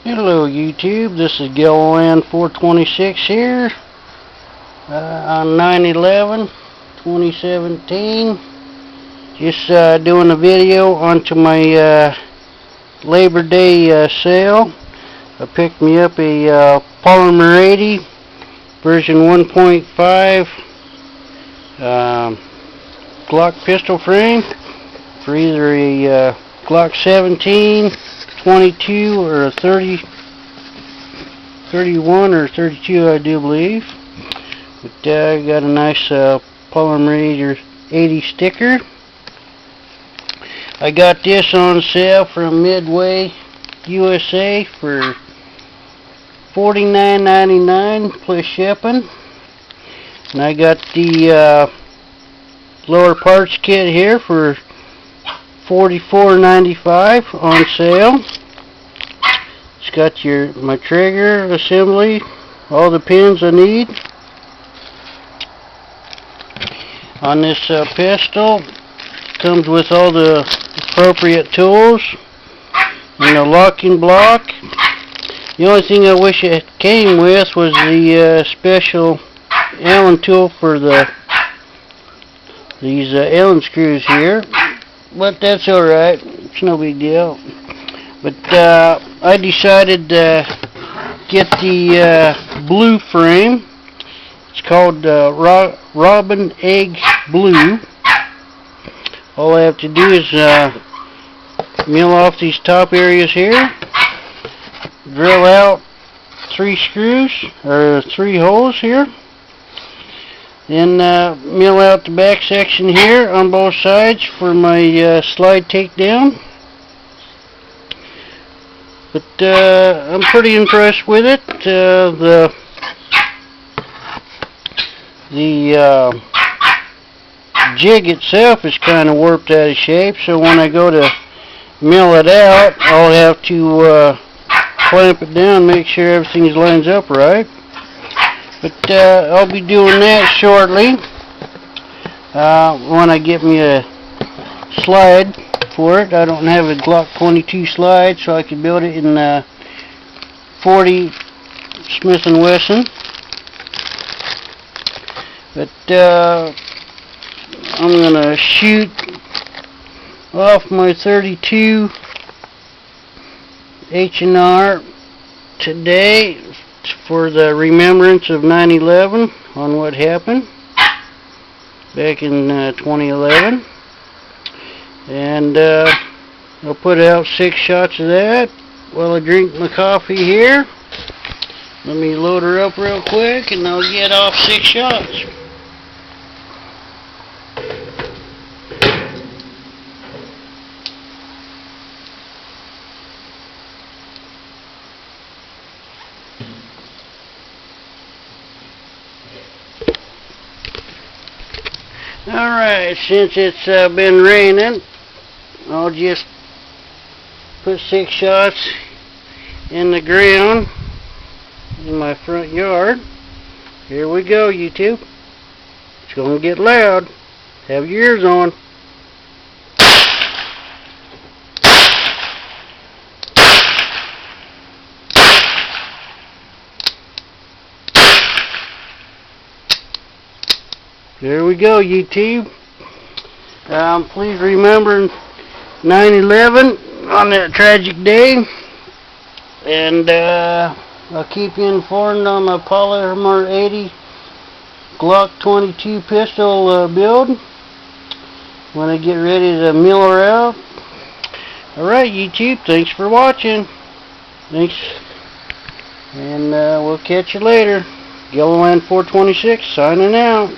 Hello YouTube, this is Gilliland 426 here on 9/11/2017. Just doing a video onto my Labor Day sale. I picked me up a poly80 version 1.5 Glock pistol frame for either a Glock 17, 22, or a 30, 31 or 32, I do believe. But I got a nice poly80 sticker. I got this on sale from Midway USA for $49.99 plus shipping. And I got the lower parts kit here for $44.95 on sale. It's got my trigger assembly, all the pins I need on this pistol. Comes with all the appropriate tools and the locking block. The only thing I wish it came with was the special Allen tool for these Allen screws here. But that's alright, it's no big deal. But I decided to get the blue frame. It's called Robin Egg Blue. All I have to do is mill off these top areas here, drill out 3 screws, or 3 holes here, then mill out the back section here on both sides for my slide takedown. But I'm pretty impressed with it. The jig itself is kind of warped out of shape, so when I go to mill it out, I'll have to clamp it down, make sure everything lines up right. But I'll be doing that shortly when I get me a slide for it. I don't have a Glock 22 slide, so I can build it in 40 Smith & Wesson. But I'm going to shoot off my 32 H&R today for the remembrance of 9/11 on what happened back in 2011. And I'll put out 6 shots of that while I drink my coffee here. Let me load her up real quick and I'll get off 6 shots. Alright, since it's been raining, I'll just put 6 shots in the ground in my front yard. Here we go, YouTube. It's going to get loud. Have your ears on. There we go, YouTube. Please remember 9/11 on that tragic day, and I'll keep you informed on my poly80 Glock 22 pistol build when I get ready to mill her out. Alright, YouTube, thanks for watching. Thanks, and we'll catch you later. Gilliland 426 signing out.